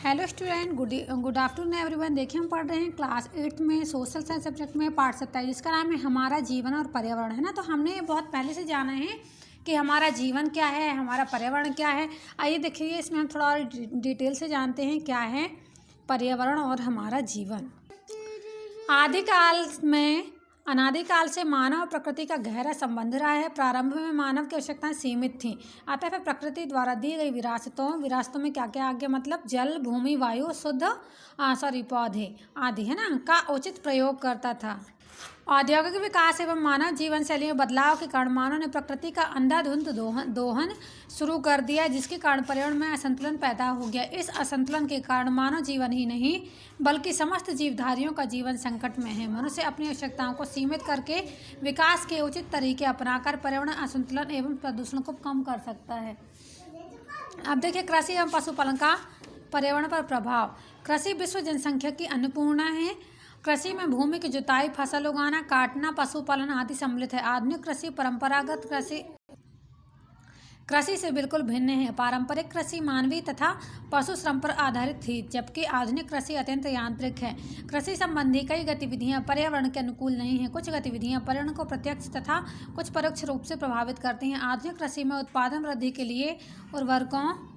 Hello student, good afternoon everyone. देखिए हम पढ़ रहे हैं क्लास 8 में सोशल साइंस सब्जेक्ट में पार्ट 27 जिसका नाम है हमारा जीवन और पर्यावरण, है ना। तो हमने बहुत पहले से जाना है कि हमारा जीवन क्या है, हमारा पर्यावरण क्या है। आइए देखिए इसमें हम थोड़ा और डिटेल से जानते हैं क्या है पर्यावरण और हमारा जीवन। आदिकाल में अनादिकाल से मानव और प्रकृति का गहरा संबंध रहा है। प्रारंभ में मानव की आवश्यकताएं सीमित थीं, अतः फिर प्रकृति द्वारा दी गई विरासतों में क्या क्या आ गया, मतलब जल, भूमि, वायु, पौधे आदि, है ना, का उचित प्रयोग करता था। औद्योगिक विकास एवं मानव जीवन शैली में बदलाव के कारण मानव ने प्रकृति का अंधाधुंध दोहन शुरू कर दिया, जिसके कारण पर्यावरण में असंतुलन पैदा हो गया। इस असंतुलन के कारण मानव जीवन ही नहीं बल्कि समस्त जीवधारियों का जीवन संकट में है। मनुष्य अपनी आवश्यकताओं को सीमित करके विकास के उचित तरीके अपनाकर पर्यावरण असंतुलन एवं प्रदूषण को कम कर सकता है। अब देखिए कृषि एवं पशुपालन का पर्यावरण पर प्रभाव। कृषि विश्व जनसंख्या की अन्नपूर्णा है। कृषि में भूमि की जुताई, फसल उगाना, काटना, पशुपालन आदि सम्मिलित है। आधुनिक कृषि परंपरागत कृषि से बिल्कुल भिन्न है। पारंपरिक कृषि मानवीय तथा पशु श्रम पर आधारित थी, जबकि आधुनिक कृषि अत्यंत यांत्रिक है। कृषि संबंधी कई गतिविधियां पर्यावरण के अनुकूल नहीं हैं। कुछ गतिविधियां पर्यावरण को प्रत्यक्ष तथा कुछ परोक्ष रूप से प्रभावित करती हैं। आधुनिक कृषि में उत्पादन वृद्धि के लिए उर्वरकों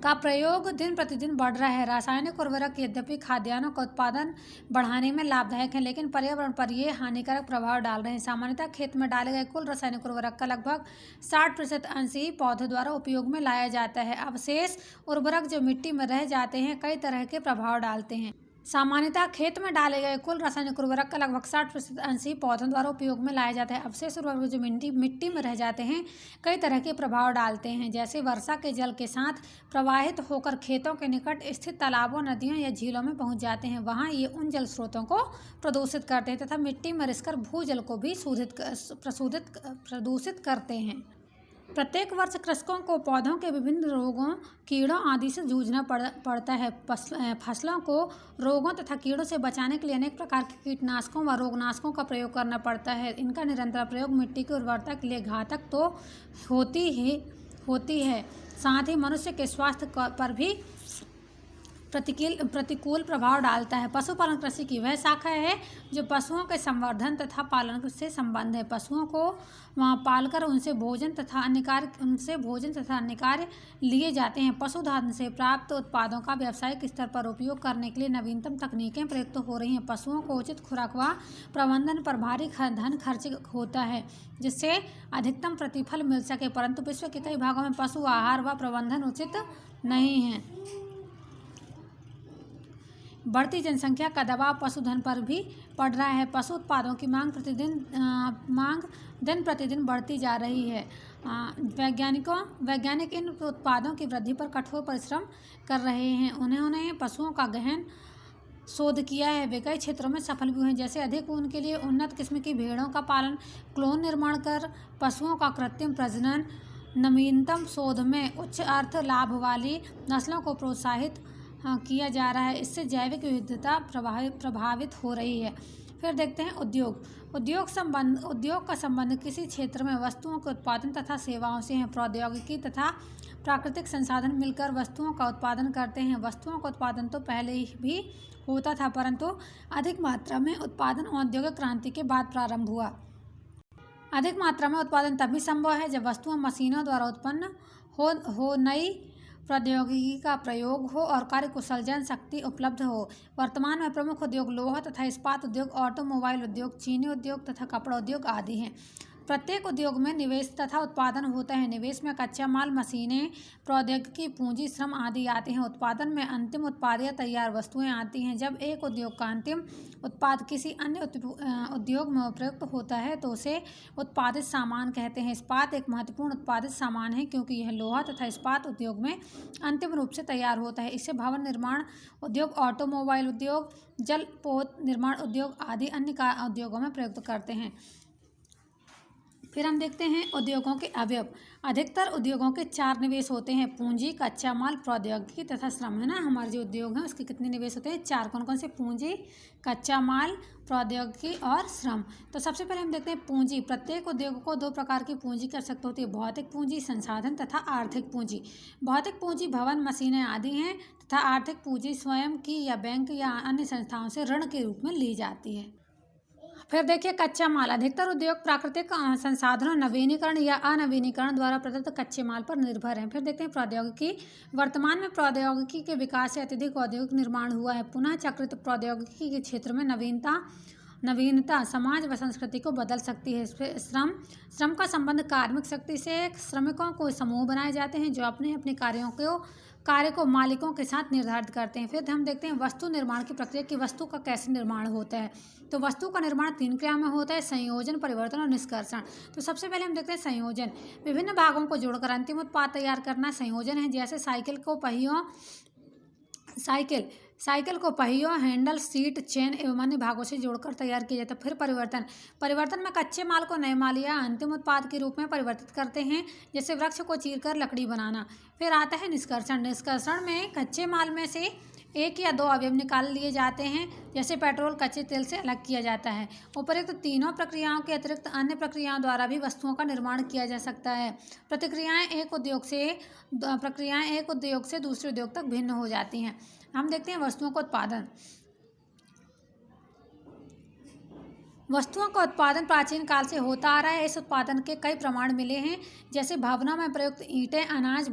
का प्रयोग दिन प्रतिदिन बढ़ रहा है। रासायनिक उर्वरक यद्यपि खाद्यान्नों का उत्पादन बढ़ाने में लाभदायक हैं, लेकिन पर्यावरण पर ये हानिकारक प्रभाव डाल रहे हैं। सामान्यतः खेत में डाले गए कुल रासायनिक उर्वरक का लगभग 60% अंश ही पौधों द्वारा उपयोग में लाया जाता है। अवशेष उर्वरक जो मिट्टी में रह जाते हैं कई तरह के प्रभाव डालते हैं। सामान्यतः खेत में डाले गए कुल रासायनिक उर्वरक का लगभग 60% अंश ही पौधों द्वारा उपयोग में लाया जाता है। अवशेष उर्वरक जो मिट्टी में रह जाते हैं कई तरह के प्रभाव डालते हैं, जैसे वर्षा के जल के साथ प्रवाहित होकर खेतों के निकट स्थित तालाबों, नदियों या झीलों में पहुंच जाते हैं। वहां ये उन जल स्रोतों को प्रदूषित करते हैं तथा मिट्टी में रिसकर भूजल को भी प्रदूषित करते हैं। प्रत्येक वर्ष कृषकों को पौधों के विभिन्न रोगों, कीड़ों आदि से जूझना पड़ता है। फसलों को रोगों तथा कीड़ों से बचाने के लिए अनेक प्रकार के कीटनाशकों व रोगनाशकों का प्रयोग करना पड़ता है। इनका निरंतर प्रयोग मिट्टी की उर्वरता के लिए घातक तो होती है, साथ ही मनुष्य के स्वास्थ्य पर भी प्रतिकूल प्रभाव डालता है। पशुपालन कृषि की वह शाखा है जो पशुओं के संवर्धन तथा पालन से संबंध है। पशुओं को वहाँ पालकर उनसे भोजन तथा अन्य कार्य लिए जाते हैं। पशुधन से प्राप्त उत्पादों का व्यावसायिक स्तर पर उपयोग करने के लिए नवीनतम तकनीकें प्रयुक्त हो रही हैं। पशुओं को उचित खुराक व प्रबंधन पर भारी धन खर्च होता है, जिससे अधिकतम प्रतिफल मिल सके, परंतु विश्व के कई भागों में पशु आहार व प्रबंधन उचित नहीं है। बढ़ती जनसंख्या का दबाव पशुधन पर भी पड़ रहा है। पशु उत्पादों की मांग दिन प्रतिदिन बढ़ती जा रही है। वैज्ञानिक इन उत्पादों की वृद्धि पर कठोर परिश्रम कर रहे हैं। उन्होंने पशुओं का गहन शोध किया है। वे कई क्षेत्रों में सफल भी हुए हैं, जैसे अधिक ऊन के लिए उन्नत किस्म की भेड़ों का पालन, क्लोन निर्माण कर पशुओं का कृत्रिम प्रजनन। नवीनतम शोध में उच्च अर्थ लाभ वाली नस्लों को प्रोत्साहित किया जा रहा है। इससे जैविक विविधता प्रभावित हो रही है। फिर देखते हैं उद्योग का संबंध किसी क्षेत्र में वस्तुओं के उत्पादन तथा सेवाओं से है। प्रौद्योगिकी तथा प्राकृतिक संसाधन मिलकर वस्तुओं का उत्पादन करते हैं। वस्तुओं का उत्पादन तो पहले ही भी होता था, परंतु अधिक मात्रा में उत्पादन औद्योगिक क्रांति के बाद प्रारंभ हुआ। अधिक मात्रा में उत्पादन तभी संभव है जब वस्तुएं मशीनों द्वारा उत्पन्न हो नई प्रौद्योगिकी का प्रयोग हो और कार्यकुशल जनशक्ति उपलब्ध हो। वर्तमान में प्रमुख उद्योग लोहा तथा इस्पात उद्योग, ऑटोमोबाइल उद्योग, चीनी उद्योग तथा कपड़ा उद्योग आदि हैं। प्रत्येक उद्योग में निवेश तथा उत्पादन होता है। निवेश में कच्चा माल, मशीनें, प्रौद्योगिकी, पूंजी, श्रम आदि आते हैं। उत्पादन में अंतिम उत्पाद या तैयार वस्तुएं आती हैं। जब एक उद्योग का अंतिम उत्पाद किसी अन्य उद्योग में प्रयुक्त होता है तो उसे उत्पादित सामान कहते हैं। इस्पात एक महत्वपूर्ण उत्पादित सामान है, क्योंकि यह लोहा तथा इस्पात उद्योग में अंतिम रूप से तैयार होता है। इसे भवन निर्माण उद्योग, ऑटोमोबाइल उद्योग, जलपोत निर्माण उद्योग आदि अन्य उद्योगों में प्रयुक्त करते हैं। फिर हम देखते हैं उद्योगों के अवयव। अधिकतर उद्योगों के 4 निवेश होते हैं: पूंजी, कच्चा माल, प्रौद्योगिकी तथा श्रम। है ना, हमारे जो उद्योग हैं उसके कितने निवेश होते हैं? 4। कौन कौन से? पूंजी, कच्चा माल, प्रौद्योगिकी और श्रम। तो सबसे पहले हम देखते हैं पूंजी। प्रत्येक उद्योग को 2 प्रकार की पूंजी की आवश्यकता होती है: भौतिक पूंजी, संसाधन तथा आर्थिक पूंजी। भौतिक पूंजी भवन, मशीनें आदि हैं तथा आर्थिक पूंजी स्वयं की या बैंक या अन्य संस्थाओं से ऋण के रूप में ली जाती है। फिर देखिए कच्चा माल। अधिकतर उद्योग प्राकृतिक संसाधनों, नवीनीकरण या अनवीनीकरण द्वारा प्रदत्त कच्चे माल पर निर्भर हैं। फिर देखते हैं प्रौद्योगिकी। वर्तमान में प्रौद्योगिकी के विकास से अत्यधिक औद्योगिक निर्माण हुआ है। पुनः चक्रित प्रौद्योगिकी के क्षेत्र में नवीनता समाज व संस्कृति को बदल सकती है। फिर श्रम का संबंध कार्मिक शक्ति से। श्रमिकों को समूह बनाए जाते हैं जो अपने अपने कार्य को मालिकों के साथ निर्धारित करते हैं। फिर हम देखते हैं वस्तु निर्माण की प्रक्रिया की वस्तु का कैसे निर्माण होता है। तो वस्तु का निर्माण 3 क्रिया में होता है: संयोजन, परिवर्तन और निष्कर्षण। तो सबसे पहले हम देखते हैं संयोजन। विभिन्न भागों को जोड़कर अंतिम उत्पाद तैयार करना संयोजन है। जैसे साइकिल को पहियों, हैंडल, सीट, चेन एवं अन्य भागों से जोड़कर तैयार किया जाता है। फिर परिवर्तन में कच्चे माल को नए माल या अंतिम उत्पाद के रूप में परिवर्तित करते हैं, जैसे वृक्ष को चीरकर लकड़ी बनाना। फिर आता है निष्कर्षण में कच्चे माल में से 1 या 2 अवयव निकाल लिए जाते हैं, जैसे पेट्रोल कच्चे तेल से अलग किया जाता है। उपरोक्त तीनों प्रक्रियाओं के अतिरिक्त अन्य प्रक्रियाओं द्वारा भी वस्तुओं का निर्माण किया जा सकता है। प्रक्रियाएं एक उद्योग से दूसरे उद्योग तक भिन्न हो जाती हैं। हम देखते हैं वस्तुओं का उत्पादन। वस्तुओं का उत्पादन प्राचीन काल से होता आ रहा है। इस उत्पादन के कई प्रमाण मिले हैं, जैसे भवनों में प्रयुक्त ईंटें, अनाज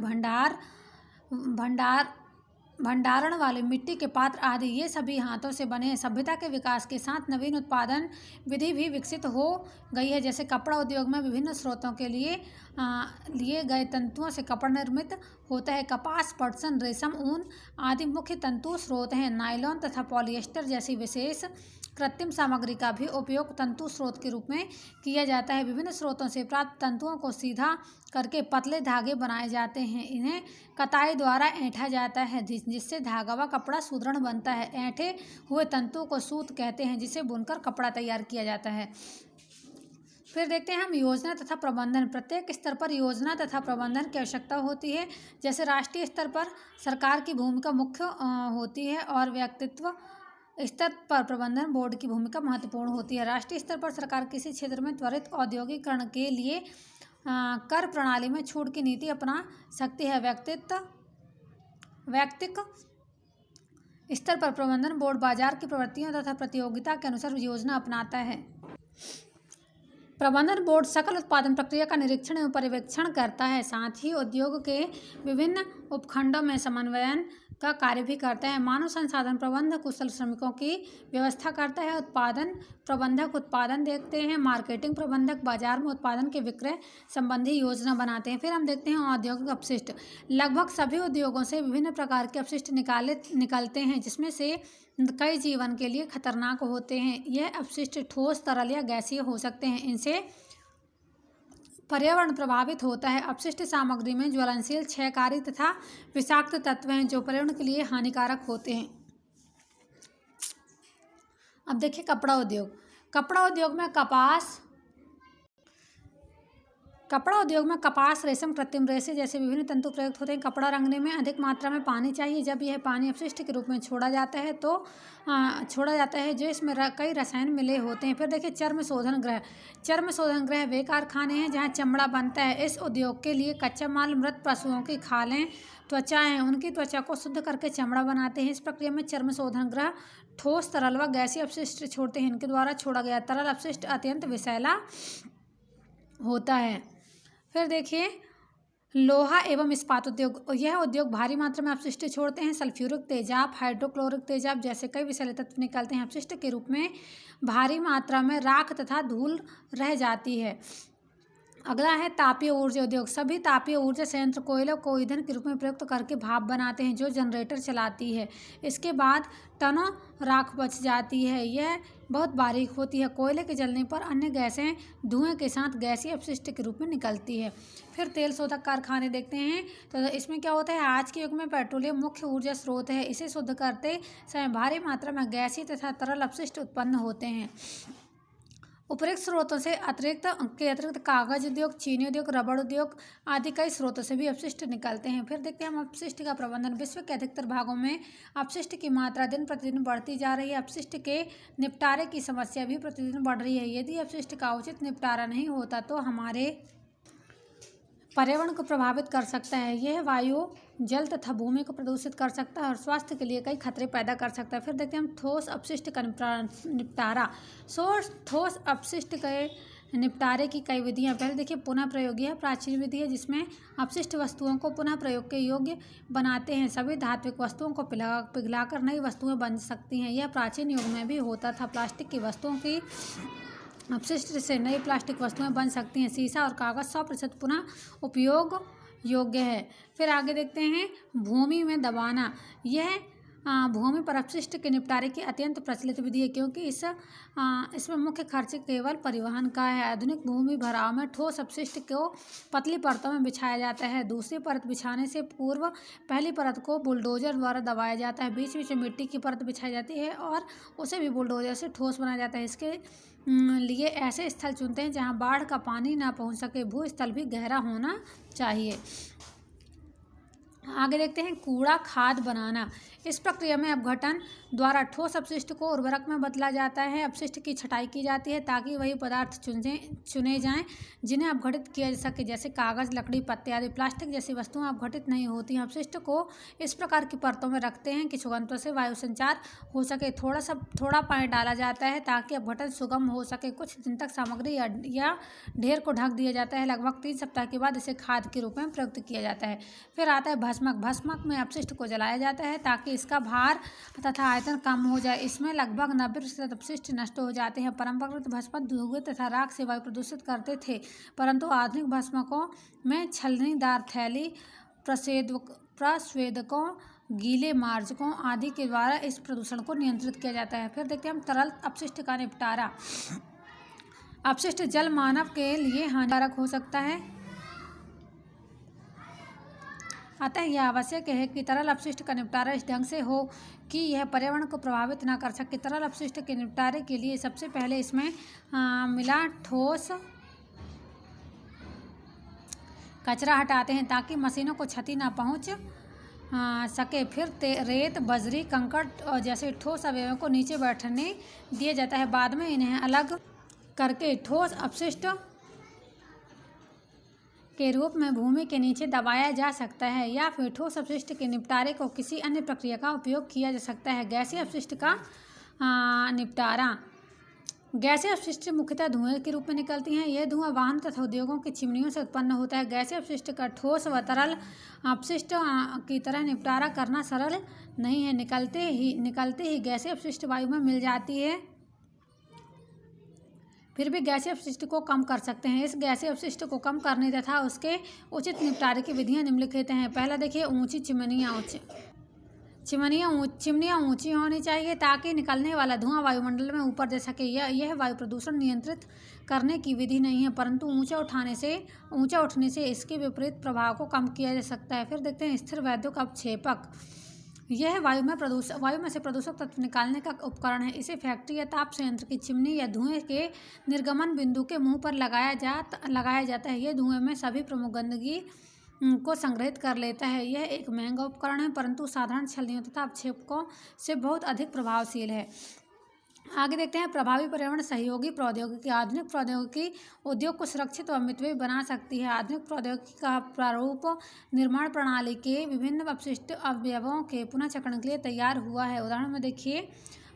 भंडारण वाले मिट्टी के पात्र आदि, ये सभी हाथों से बने हैं। सभ्यता के विकास के साथ नवीन उत्पादन विधि भी विकसित हो गई है, जैसे कपड़ा उद्योग में विभिन्न स्रोतों के लिए गए तंतुओं से कपड़ा निर्मित होता है। कपास, पटसन, रेशम, ऊन आदि मुख्य तंतु स्रोत हैं। नायलॉन तथा पॉलिएस्टर जैसी विशेष कृत्रिम सामग्री का भी उपयोग तंतु स्रोत के रूप में किया जाता है। विभिन्न स्रोतों से प्राप्त तंतुओं को सीधा करके पतले धागे बनाए जाते हैं। इन्हें कताई द्वारा ऐंठा जाता है, जिससे धागा व कपड़ा सुदृढ़ बनता है। ऐंठे हुए तंतुओं को सूत कहते हैं, जिसे बुनकर कपड़ा तैयार किया जाता है। फिर देखते हैं हम योजना तथा प्रबंधन। प्रत्येक स्तर पर योजना तथा प्रबंधन की आवश्यकता होती है। जैसे राष्ट्रीय स्तर पर सरकार की भूमिका मुख्य होती है और व्यक्तित्व स्तर पर प्रबंधन बोर्ड की भूमिका महत्वपूर्ण होती है। राष्ट्रीय स्तर पर सरकार किसी क्षेत्र में त्वरित औद्योगिकरण के लिए कर प्रणाली में छूट की नीति अपना सकती है। व्यक्तिक स्तर पर प्रबंधन बोर्ड बाजार की प्रवृत्तियों तथा प्रतियोगिता के अनुसार योजना अपनाता है। प्रबंधन बोर्ड सकल उत्पादन प्रक्रिया का निरीक्षण एवं पर्यवेक्षण करता है। साथ ही उद्योग के विभिन्न उपखंडों में समन्वयन का कार्य भी करता है। मानव संसाधन प्रबंधक कुशल श्रमिकों की व्यवस्था करता है। उत्पादन प्रबंधक उत्पादन देखते हैं। मार्केटिंग प्रबंधक बाजार में उत्पादन के विक्रय संबंधी योजना बनाते हैं। फिर हम देखते हैं औद्योगिक अपशिष्ट। लगभग सभी उद्योगों से विभिन्न प्रकार के अपशिष्ट निकलते हैं, जिसमें से कई जीवन के लिए खतरनाक होते हैं। यह अपशिष्ट ठोस, तरल या गैसीय हो सकते हैं। इनसे पर्यावरण प्रभावित होता है। अपशिष्ट सामग्री में ज्वलनशील, क्षयकारी तथा विषाक्त तत्व हैं, जो पर्यावरण के लिए हानिकारक होते हैं। अब देखिए कपड़ा उद्योग में कपास, रेशम, कृत्रिम रेशे जैसे विभिन्न तंतु प्रयुक्त होते हैं। कपड़ा रंगने में अधिक मात्रा में पानी चाहिए। जब यह पानी अपशिष्ट के रूप में छोड़ा जाता है जो इसमें कई रसायन मिले होते हैं। फिर देखिए चर्म शोधन गृह वे कारखाने हैं जहां चमड़ा बनता है। इस उद्योग के लिए कच्चा माल मृत पशुओं की खालें, त्वचा हैं, उनकी त्वचा को शुद्ध करके चमड़ा बनाते हैं। इस प्रक्रिया में चर्म शोधन गृह ठोस, तरल व गैसीय अपशिष्ट छोड़ते हैं। इनके द्वारा छोड़ा गया तरल अपशिष्ट अत्यंत विषैला होता है। फिर देखिए लोहा एवं इस्पात उद्योग। यह उद्योग भारी मात्रा में अपशिष्ट छोड़ते हैं। सल्फ्यूरिक तेजाब, हाइड्रोक्लोरिक तेजाब जैसे कई विषैले तत्व निकलते हैं। अपशिष्ट के रूप में भारी मात्रा में राख तथा धूल रह जाती है। अगला है तापीय ऊर्जा उद्योग। सभी तापीय ऊर्जा संयंत्र कोयले को ईंधन के रूप में प्रयुक्त करके भाप बनाते हैं, जो जनरेटर चलाती है। इसके बाद टनों राख बच जाती है। यह बहुत बारीक होती है। कोयले के जलने पर अन्य गैसें धुएं के साथ गैसीय अपशिष्ट के रूप में निकलती है। फिर तेल शोधक कारखाने देखते हैं। तो इसमें क्या होता है, आज के युग में पेट्रोलियम मुख्य ऊर्जा स्रोत है। इसे शुद्ध करते समय भारी मात्रा में गैसीय तथा तरल अपशिष्ट उत्पन्न होते हैं। उपरोक्त स्रोतों से अतिरिक्त कागज उद्योग, चीनी उद्योग, रबड़ उद्योग आदि कई स्रोतों से भी अपशिष्ट निकलते हैं। फिर देखते हैं हम अपशिष्ट का प्रबंधन। विश्व के अधिकतर भागों में अपशिष्ट की मात्रा दिन प्रतिदिन बढ़ती जा रही है। अपशिष्ट के निपटारे की समस्या भी प्रतिदिन बढ़ रही है। यदि अपशिष्ट का उचित निपटारा नहीं होता तो हमारे पर्यावरण को प्रभावित कर सकता है। यह वायु, जल तथा भूमि को प्रदूषित कर सकता है और स्वास्थ्य के लिए कई खतरे पैदा कर सकता है। फिर देखते हैं हम ठोस अपशिष्ट का निपटारा। ठोस अपशिष्ट के निपटारे की कई विधियां। पहले देखिए पुनः प्रयोगी है। प्राचीन विधि है जिसमें अपशिष्ट वस्तुओं को पुनः प्रयोग के योग्य बनाते हैं। सभी धात्विक वस्तुओं को पिघलाकर नई वस्तुएं बन सकती हैं। यह प्राचीन युग में भी होता था। प्लास्टिक की वस्तुओं की अपशिष्ट से नई प्लास्टिक वस्तुएं बन सकती हैं। शीशा और कागज़ 100% पुनः उपयोग योग्य है। फिर आगे देखते हैं भूमि में दबाना। यह भूमि पर अपशिष्ट के निपटारे की अत्यंत प्रचलित विधि है क्योंकि इसमें मुख्य खर्च केवल परिवहन का है। आधुनिक भूमि भराव में ठोस अपशिष्ट को पतली परतों में बिछाया जाता है। दूसरी परत बिछाने से पूर्व पहली परत को बुलडोजर द्वारा दबाया जाता है। बीच बीच में मिट्टी की परत बिछाई जाती है और उसे भी बुलडोजर से ठोस बनाया जाता है। इसके लिए ऐसे स्थल चुनते हैं जहां बाढ़ का पानी ना पहुंच सके। भूस्थल भी गहरा होना चाहिए। आगे देखते हैं कूड़ा खाद बनाना। इस प्रक्रिया में अपघटन द्वारा ठोस अपशिष्ट को उर्वरक में बदला जाता है। अपशिष्ट की छटाई की जाती है ताकि वही पदार्थ चुने जाएं जिन्हें अपघटित किया जा सके, जैसे कागज़, लकड़ी, पत्ते आदि। प्लास्टिक जैसी वस्तुएं अपघटित नहीं होती हैं। अपशिष्ट को इस प्रकार की परतों में रखते हैं कि सुगंधों से वायु संचार हो सके। थोड़ा पानी डाला जाता है ताकि अपघटन सुगम हो सके। कुछ दिन तक सामग्री या ढेर को ढक दिया जाता है। लगभग 3 सप्ताह के बाद इसे खाद के रूप में प्रयुक्त किया जाता है। फिर आता है भस्मक। भस्मक में अपशिष्ट को जलाया जाता है ताकि इसका भार तथा आयतन कम हो जाए। इसमें लगभग 90% अपशिष्ट नष्ट हो जाते हैं। परंपरागत भस्मक धुएं तथा राख से वायु प्रदूषित करते थे, परंतु आधुनिक भस्मकों में छलनीदार थैली, प्रस्वेदकों, गीले मार्जकों आदि के द्वारा इस प्रदूषण को नियंत्रित किया जाता है। फिर देखते हैं हम तरल अपशिष्ट का निपटारा। अपशिष्ट जल मानव के लिए हानिकारक हो सकता है, अतः यह आवश्यक है कि तरल अपशिष्ट का निपटारा इस ढंग से हो कि यह पर्यावरण को प्रभावित न कर सके। तरल अपशिष्ट के निपटारे के लिए सबसे पहले इसमें मिला ठोस कचरा हटाते हैं ताकि मशीनों को क्षति न पहुंच सके। फिर रेत, बजरी, कंकड़ जैसे ठोस अवयवों को नीचे बैठने दिया जाता है। बाद में इन्हें अलग करके ठोस अपशिष्ट के रूप में भूमि के नीचे दबाया जा सकता है या फिर ठोस अपशिष्ट के निपटारे को किसी अन्य प्रक्रिया का उपयोग किया जा सकता है। गैसीय अपशिष्ट का निपटारा। गैसीय अपशिष्ट मुख्यतः धुएं के रूप में निकलती हैं। यह धुआं वाहन तथा उद्योगों की चिमनियों से उत्पन्न होता है। गैसीय अपशिष्ट का ठोस व तरल अपशिष्ट की तरह निपटारा करना सरल नहीं है। निकलते ही गैसीय अपशिष्ट वायु में मिल जाती है, फिर भी गैसीय अपशिष्ट को कम कर सकते हैं। इस गैसीय अपशिष्ट को कम करने तथा उसके उचित निपटारे की विधियां निम्नलिखित हैं। पहला देखिए ऊंची चिमनियाँ ऊंची होनी चाहिए ताकि निकलने वाला धुआं वायुमंडल में ऊपर जा सके। यह वायु प्रदूषण नियंत्रित करने की विधि नहीं है, परंतु ऊंचा उठने से इसके विपरीत प्रभाव को कम किया जा सकता है। फिर देखते हैं स्थिर वैद्युत अपक्षेपक। यह वायु में से प्रदूषक तत्व निकालने का उपकरण है। इसे फैक्ट्री या ताप संयंत्र की चिमनी या धुएं के निर्गमन बिंदु के मुंह पर लगाया जाता है। यह धुएं में सभी प्रमुख गंदगी को संग्रहित कर लेता है। यह एक महंगा उपकरण है, परंतु साधारण छलनियों तथा अपक्षेपकों से बहुत अधिक प्रभावशील है। आगे देखते हैं प्रभावी पर्यावरण सहयोगी प्रौद्योगिकी। आधुनिक प्रौद्योगिकी उद्योग को सुरक्षित व मितव्ययी बना सकती है। आधुनिक प्रौद्योगिकी का प्रारूप निर्माण प्रणाली के विभिन्न अपशिष्ट अवयवों के पुनःचक्रण के लिए तैयार हुआ है। उदाहरण में देखिए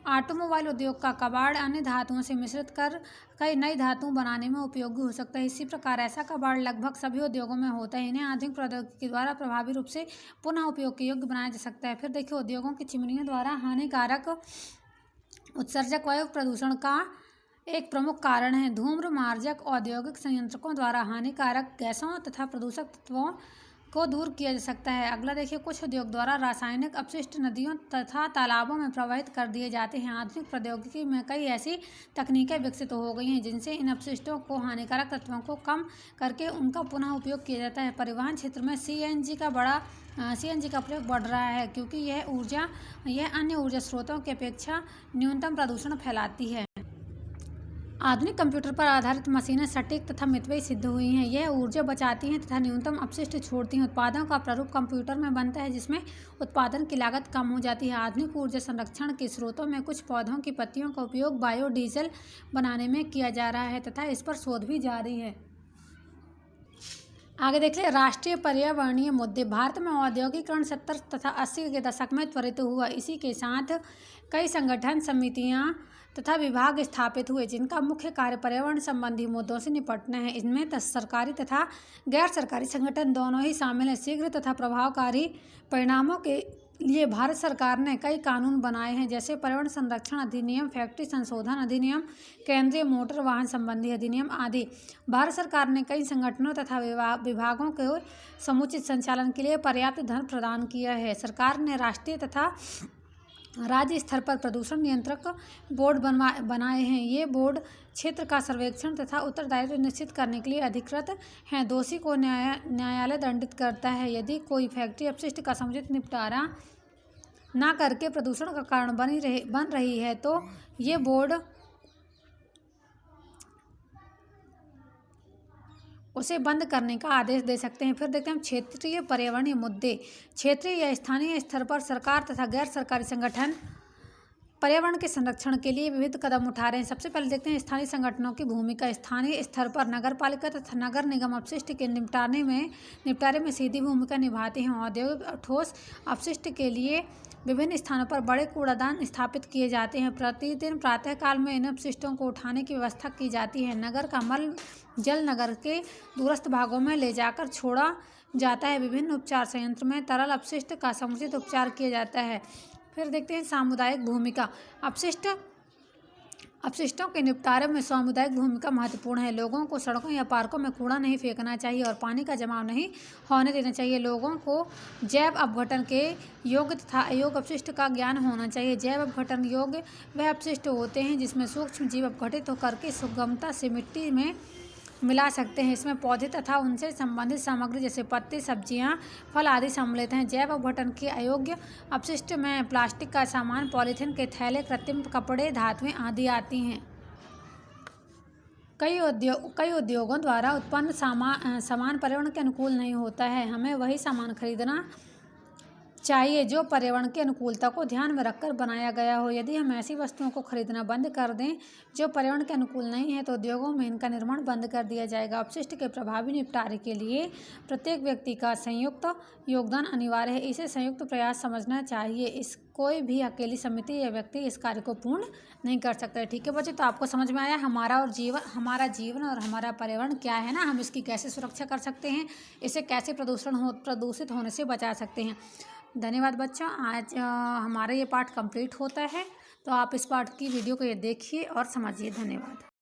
ऑटोमोबाइल उद्योग का कबाड़ अन्य धातुओं से मिश्रित कर कई नई धातुओं बनाने में उपयोगी हो सकता है। इसी प्रकार ऐसा कबाड़ लगभग सभी उद्योगों में होता है। इन्हें आधुनिक प्रौद्योगिकी द्वारा प्रभावी रूप से पुनः उपयोग के योग्य बनाया जा सकता है। फिर देखिए उद्योगों की चिमनियों द्वारा हानिकारक उत्सर्जक वायु प्रदूषण का एक प्रमुख कारण है। धूम्र मार्जक औद्योगिक संयंत्रों द्वारा हानिकारक गैसों तथा प्रदूषक तत्वों को दूर किया जा सकता है। अगला देखिए कुछ उद्योग द्वारा रासायनिक अपशिष्ट नदियों तथा तालाबों में प्रवाहित कर दिए जाते हैं। आधुनिक प्रौद्योगिकी में कई ऐसी तकनीकें विकसित हो गई हैं जिनसे इन अपशिष्टों को हानिकारक तत्वों को कम करके उनका पुनः उपयोग किया जाता है। परिवहन क्षेत्र में सीएनजी का प्रयोग बढ़ रहा है क्योंकि यह अन्य ऊर्जा स्रोतों की अपेक्षा न्यूनतम प्रदूषण फैलाती है। आधुनिक कंप्यूटर पर आधारित मशीनें सटीक तथा मितव्ययी सिद्ध हुई हैं। यह ऊर्जा बचाती हैं तथा न्यूनतम अपशिष्ट छोड़ती हैं। उत्पादों का प्रारूप कंप्यूटर में बनता है, जिसमें उत्पादन की लागत कम हो जाती है। आधुनिक ऊर्जा संरक्षण के स्रोतों में कुछ पौधों की पत्तियों का उपयोग बायोडीजल बनाने में किया जा रहा है तथा इस पर शोध भी जारी है। आगे देख ले, राष्ट्रीय पर्यावरणीय मुद्दे। भारत में औद्योगिकरण 70 तथा 80 के दशक में त्वरित हुआ। इसी के साथ कई संगठन, समितियां तथा विभाग स्थापित हुए, जिनका मुख्य कार्य पर्यावरण संबंधी मुद्दों से निपटना है। इनमें सरकारी तथा गैर सरकारी संगठन दोनों ही शामिल हैं। शीघ्र तथा प्रभावकारी परिणामों के लिए भारत सरकार ने कई कानून बनाए हैं, जैसे पर्यावरण संरक्षण अधिनियम, फैक्ट्री संशोधन अधिनियम, केंद्रीय मोटर वाहन संबंधी अधिनियम आदि। भारत सरकार ने कई संगठनों तथा विभागों के समुचित संचालन के लिए पर्याप्त धन प्रदान किया है। सरकार ने राष्ट्रीय तथा राज्य स्तर पर प्रदूषण नियंत्रक बोर्ड बनाए हैं। ये बोर्ड क्षेत्र का सर्वेक्षण तथा उत्तरदायित्व निश्चित करने के लिए अधिकृत हैं। दोषी को न्यायालय दंडित करता है। यदि कोई फैक्ट्री अपशिष्ट का समुचित निपटारा ना करके प्रदूषण का कारण बन रही है तो ये बोर्ड उसे बंद करने का आदेश दे सकते हैं। फिर देखते हैं क्षेत्रीय पर्यावरणीय मुद्दे। क्षेत्रीय या स्थानीय स्तर पर सरकार तथा गैर सरकारी संगठन पर्यावरण के संरक्षण के लिए विविध कदम उठा रहे हैं। सबसे पहले देखते हैं स्थानीय संगठनों की भूमिका। स्थानीय स्तर पर नगर पालिका तथा नगर निगम अपशिष्ट के निपटारे में सीधी भूमिका निभाते हैं। औद्योगिक ठोस अपशिष्ट के लिए विभिन्न स्थानों पर बड़े कूड़ादान स्थापित किए जाते हैं। प्रतिदिन प्रातःकाल में इन अपशिष्टों को उठाने की व्यवस्था की जाती है। नगर का मल जल नगर के दूरस्थ भागों में ले जाकर छोड़ा जाता है। विभिन्न उपचार संयंत्र में तरल अपशिष्ट का समुचित उपचार किया जाता है। फिर देखते हैं सामुदायिक भूमिका। अपशिष्टों के निपटारे में सामुदायिक भूमिका महत्वपूर्ण है। लोगों को सड़कों या पार्कों में कूड़ा नहीं फेंकना चाहिए और पानी का जमाव नहीं होने देना चाहिए। लोगों को जैव अपघटन के योग्य तथा अयोग्य अपशिष्ट का ज्ञान होना चाहिए। जैव अपघटन योग्य वह अपशिष्ट होते हैं जिसमें सूक्ष्म जीव अपघटित होकर के सुगमता से मिट्टी में मिला सकते हैं। इसमें पौधे तथा उनसे संबंधित सामग्री जैसे पत्ते, सब्जियां, फल आदि सम्मिलित हैं। जैव अपघटन के अयोग्य अपशिष्ट में प्लास्टिक का सामान, पॉलीथीन के थैले, कृत्रिम कपड़े, धातुएं आदि आती हैं। कई उद्योगों द्वारा उत्पन्न सामान पर्यावरण के अनुकूल नहीं होता है। हमें वही सामान खरीदना चाहिए जो पर्यावरण की अनुकूलता को ध्यान में रखकर बनाया गया हो। यदि हम ऐसी वस्तुओं को खरीदना बंद कर दें जो पर्यावरण के अनुकूल नहीं है तो उद्योगों में इनका निर्माण बंद कर दिया जाएगा। अपशिष्ट के प्रभावी निपटारे के लिए प्रत्येक व्यक्ति का संयुक्त योगदान अनिवार्य है। इसे संयुक्त प्रयास समझना चाहिए। कोई भी अकेली समिति या व्यक्ति इस कार्य को पूर्ण नहीं कर सकता है। ठीक है बच्चों, तो आपको समझ में आया हमारा जीवन और हमारा पर्यावरण क्या है ना, हम इसकी कैसे सुरक्षा कर सकते हैं, इसे कैसे प्रदूषित होने से बचा सकते हैं। धन्यवाद बच्चों। आज हमारा ये पाठ कंप्लीट होता है, तो आप इस पाठ की वीडियो को ये देखिए और समझिए। धन्यवाद।